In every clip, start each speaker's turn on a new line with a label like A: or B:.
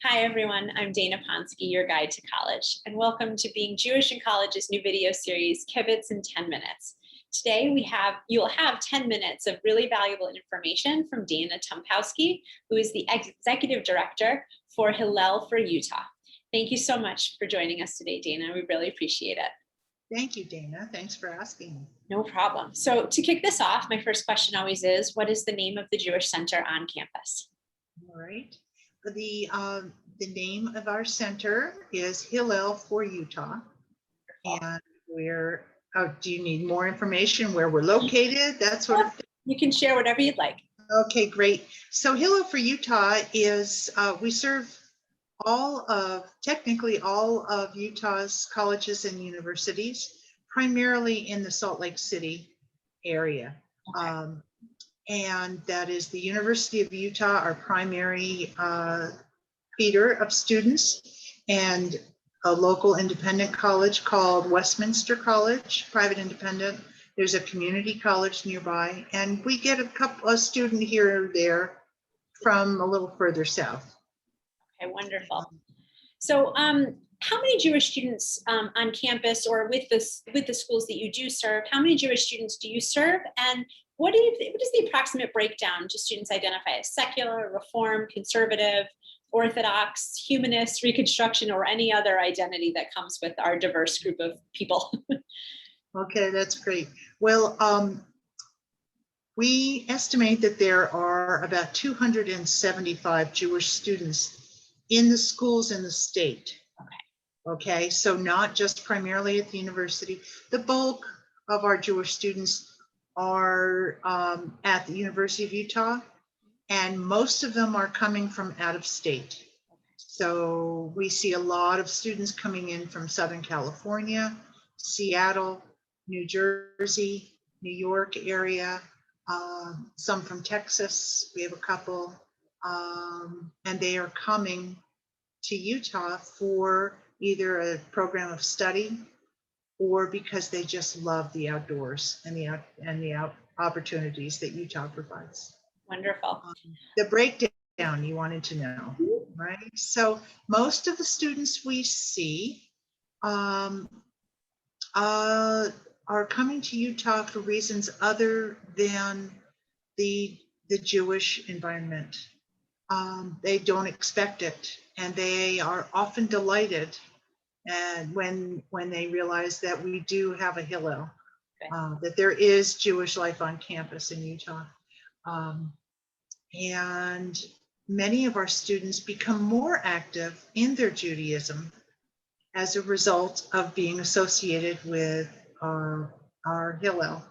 A: Hi everyone, I'm Dana Ponsky, your guide to college, and welcome to Being Jewish in College's new video series, Kibbutz in 10 Minutes. Today you'll have 10 minutes of really valuable information from Dana Tumpowski, who is the Executive Director for Hillel for Utah. Thank you so much for joining us today, Dana. We really appreciate it.
B: Thank you, Dana. Thanks for asking me.
A: No problem. So to kick this off, my first question always is, what is the name of the Jewish Center on campus?
B: All right. The name of our center is Hillel for Utah. And do you need more information where we're located? That sort of thing?
A: You can share whatever you'd like.
B: Okay, great. So Hillel for Utah is, we serve technically all of Utah's colleges and universities, primarily in the Salt Lake City area. Okay. And that is the University of Utah, our primary feeder of students, and a local independent college called Westminster College, private independent. There's a community college nearby, and we get a student here or there from a little further south.
A: Okay, wonderful. So how many Jewish students on campus or with the schools that you do serve, how many Jewish students do you serve? And what is the approximate breakdown? Do students identify as secular, reform, conservative, Orthodox, humanist, Reconstruction, or any other identity that comes with our diverse group of people?
B: Okay, that's great. Well, we estimate that there are about 275 Jewish students in the schools in the state. Okay, so not just primarily at the university. The bulk of our Jewish students are at the University of Utah, and most of them are coming from out of state. So we see a lot of students coming in from Southern California, Seattle, New Jersey, New York area, some from Texas. We have a couple, and they are coming to Utah for either a program of study or because they just love the outdoors and the opportunities that Utah provides.
A: Wonderful.
B: The breakdown you wanted to know, right? So most of the students we see are coming to Utah for reasons other than the Jewish environment. They don't expect it, and they are often delighted and when they realize that we do have a Hillel, that there is Jewish life on campus in Utah. And many of our students become more active in their Judaism as a result of being associated with our Hillel.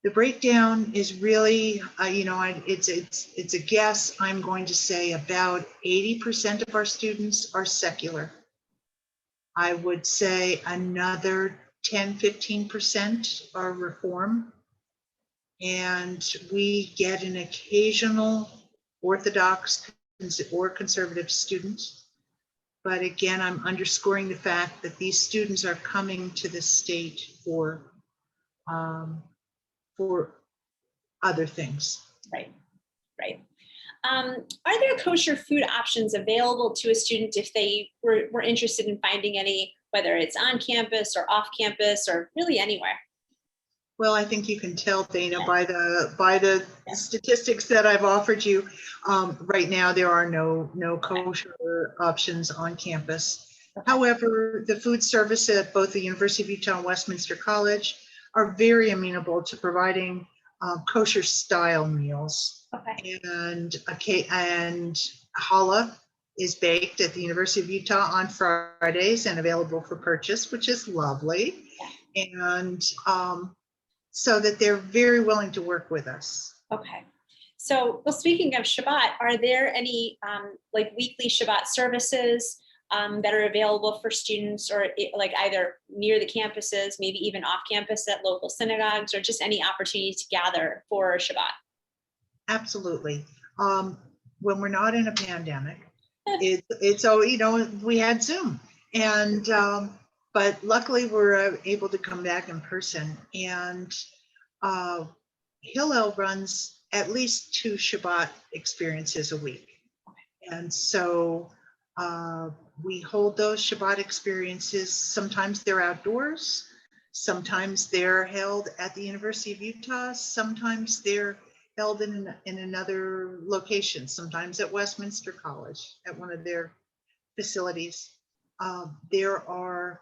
B: The breakdown is really, it's a guess. I'm going to say about 80% of our students are secular. I would say another 10-15% are reform, and we get an occasional Orthodox or conservative student. But again, I'm underscoring the fact that these students are coming to the state for other things.
A: Right. Are there kosher food options available to a student if they were interested in finding any, whether it's on campus or off campus or really anywhere?
B: Well, I think you can tell, Dana, by the statistics that I've offered you. Right now, there are no kosher options on campus. However, the food service at both the University of Utah and Westminster College are very amenable to providing kosher style meals. Okay. And challah is baked at the University of Utah on Fridays and available for purchase, which is lovely. Yeah. And so that they're very willing to work with us.
A: Okay. So, well, speaking of Shabbat, are there any like weekly Shabbat services that are available for students, or like either near the campuses, maybe even off campus at local synagogues, or just any opportunity to gather for Shabbat?
B: Absolutely. When we're not in a pandemic, we had Zoom, and but luckily we're able to come back in person. And Hillel runs at least 2 Shabbat experiences a week, and so We hold those Shabbat experiences. Sometimes they're outdoors. Sometimes they're held at the University of Utah. Sometimes they're held in another location. Sometimes at Westminster College at one of their facilities. There are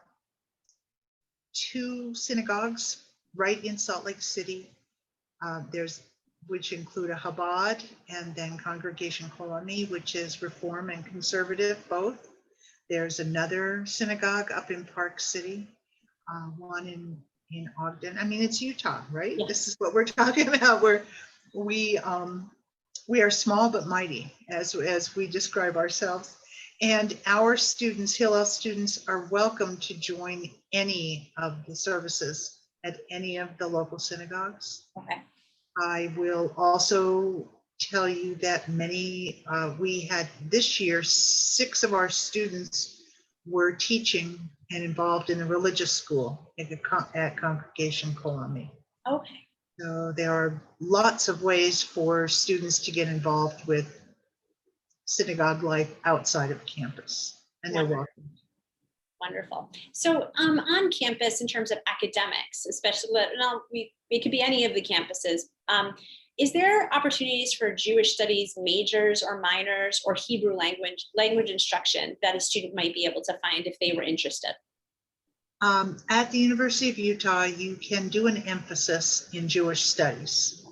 B: 2 synagogues right in Salt Lake City. Which include a Chabad and then Congregation Kolami, which is Reform and Conservative both. There's another synagogue up in Park City, one in Ogden. I mean, it's Utah, right?
A: Yes.
B: This is what we're talking about. We are small but mighty, as we describe ourselves. And our students, Hillel students, are welcome to join any of the services at any of the local synagogues.
A: Okay.
B: I will also tell you that we had this year, 6 of our students were teaching and involved in the religious school at Congregation Kolami.
A: Okay.
B: So there are lots of ways for students to get involved with synagogue life outside of campus, and they're welcome.
A: Wonderful. So on campus, in terms of academics, especially, it could be any of the campuses, is there opportunities for Jewish studies majors or minors or Hebrew language instruction that a student might be able to find if they were interested?
B: At the University of Utah, you can do an emphasis in Jewish studies.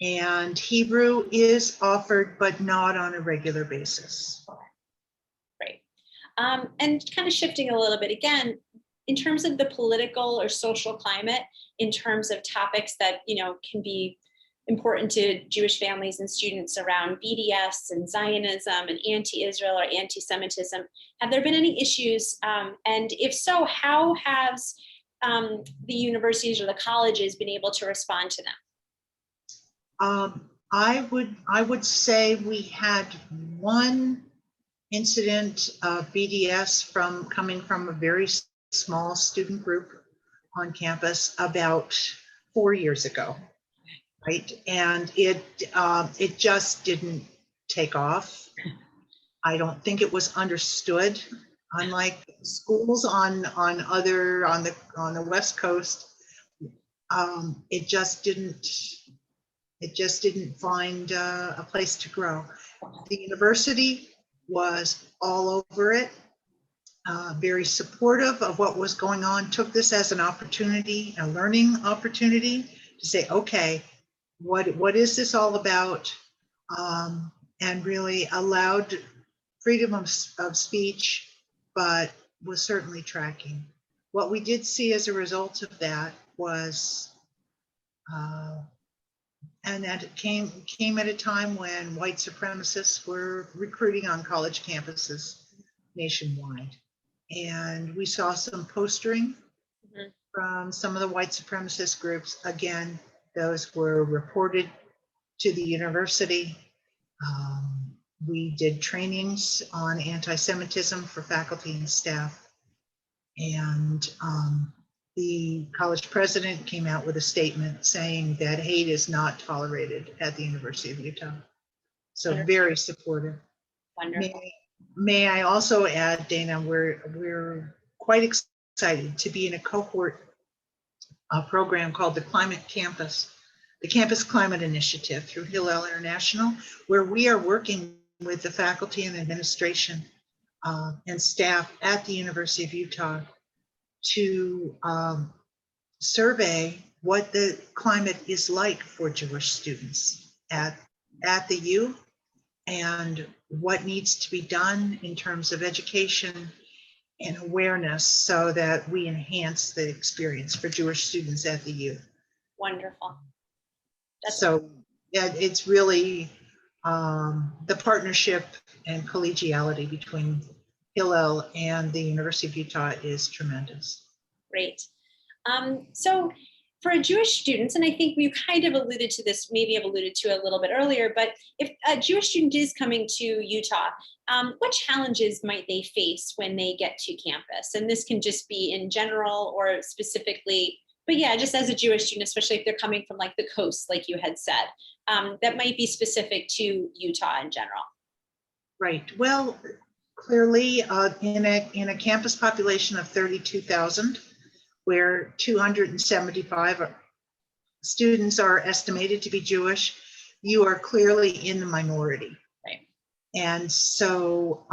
B: And Hebrew is offered, but not on a regular basis.
A: Great. And kind of shifting a little bit again, in terms of the political or social climate, in terms of topics that, can be important to Jewish families and students around BDS and Zionism and anti-Israel or anti-Semitism, have there been any issues? And if so, how has the universities or the colleges been able to respond to them?
B: I would say we had one incident of BDS coming from a very small student group on campus about 4 years ago, right? And it just didn't take off. I don't think it was understood. Unlike schools on the West Coast, it just didn't find a place to grow. The university was all over it, very supportive of what was going on, took this as an opportunity, a learning opportunity to say, okay, what is this all about? And really allowed freedom of speech, but was certainly tracking. What we did see as a result of that was, and that it came at a time when white supremacists were recruiting on college campuses nationwide. And we saw some postering from some of the white supremacist groups. Again, those were reported to the university. We did trainings on anti-Semitism for faculty and staff. And the college president came out with a statement saying that hate is not tolerated at the University of Utah. So very supportive.
A: Wonderful.
B: May I also add, Dana, we're quite excited to be in a cohort program called the Campus Climate Initiative through Hillel International, where we are working with the faculty and administration and staff at the University of Utah to survey what the climate is like for Jewish students at the U, and what needs to be done in terms of education and awareness so that we enhance the experience for Jewish students at the U.
A: Wonderful.
B: So yeah, it's really the partnership and collegiality between Hillel and the University of Utah is tremendous.
A: Great. So for Jewish students, and I think we kind of alluded to this, maybe have alluded to a little bit earlier, but if a Jewish student is coming to Utah, what challenges might they face when they get to campus? And this can just be in general or specifically, but yeah, just as a Jewish student, especially if they're coming from like the coast, like you had said, that might be specific to Utah in general.
B: Right. Well, Clearly, in a campus population of 32,000, where 275 students are estimated to be Jewish, you are clearly in the minority.
A: Right.
B: And so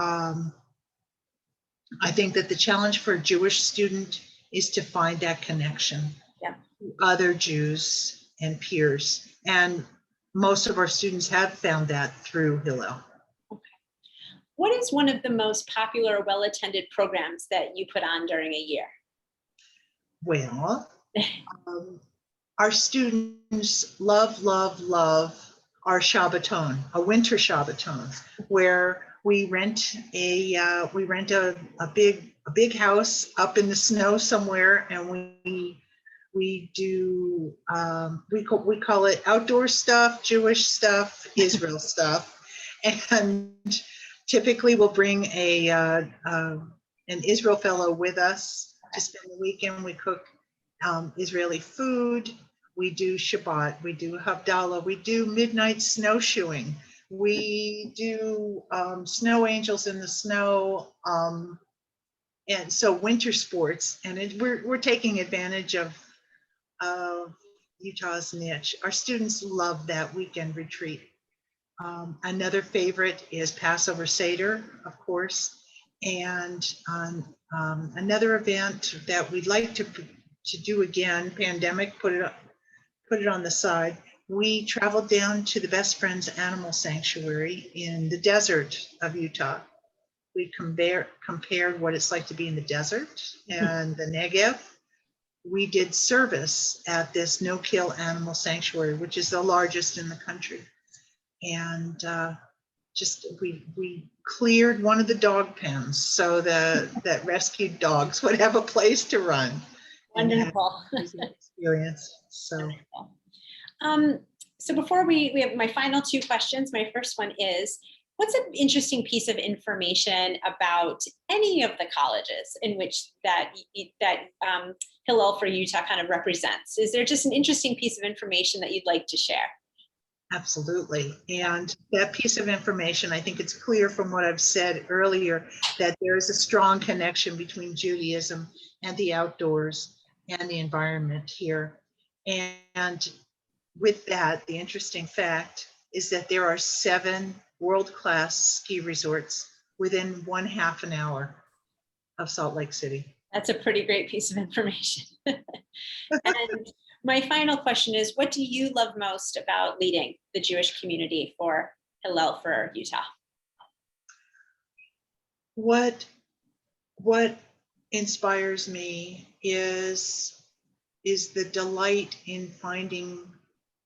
B: I think that the challenge for a Jewish student is to find that connection to other Jews and peers. And most of our students have found that through Hillel.
A: What is one of the most popular or well-attended programs that you put on during a year?
B: Well, our students love our Shabbaton, a winter Shabbaton, where we rent a big house up in the snow somewhere, and we do we call it outdoor stuff, Jewish stuff, Israel stuff, and typically we'll bring an Israel fellow with us to spend the weekend. We cook Israeli food. We do Shabbat. We do Havdalah. We do midnight snowshoeing. We do snow angels in the snow, and so winter sports. And we're taking advantage of Utah's niche. Our students love that weekend retreat. Another favorite is Passover Seder, of course, and another event that we'd like to do again. Pandemic put it on the side. We traveled down to the Best Friends Animal Sanctuary in the desert of Utah. We compared what it's like to be in the desert and the Negev. We did service at this no-kill animal sanctuary, which is the largest in the country. And we cleared one of the dog pens so that rescued dogs would have a place to run.
A: Wonderful.
B: Experience. So.
A: So before we have my final two questions. My first one is, what's an interesting piece of information about any of the colleges in which that Hillel for Utah kind of represents? Is there just an interesting piece of information that you'd like to share?
B: Absolutely. And that piece of information, I think it's clear from what I've said earlier, that there is a strong connection between Judaism and the outdoors and the environment here. And with that, the interesting fact is that there are 7 world-class ski resorts within 1/2 an hour of Salt Lake City.
A: That's a pretty great piece of information. And my final question is, what do you love most about leading the Jewish community for Hillel for Utah?
B: What inspires me is the delight in finding,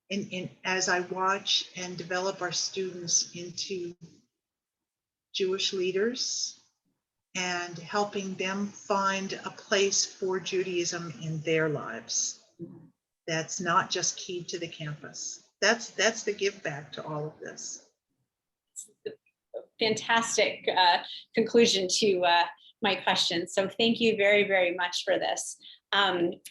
B: in as I watch and develop our students into Jewish leaders and helping them find a place for Judaism in their lives. That's not just keyed to the campus. That's the give back to all of this.
A: Fantastic conclusion to my question. So thank you very, very much for this.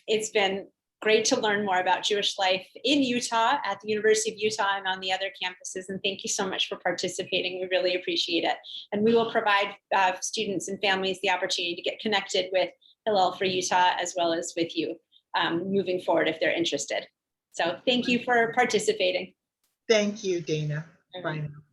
A: It's been great to learn more about Jewish life in Utah at the University of Utah and on the other campuses. And thank you so much for participating. We really appreciate it. And we will provide students and families the opportunity to get connected with Hillel for Utah as well as with you moving forward if they're interested. So thank you for participating.
B: Thank you, Dana. Bye now.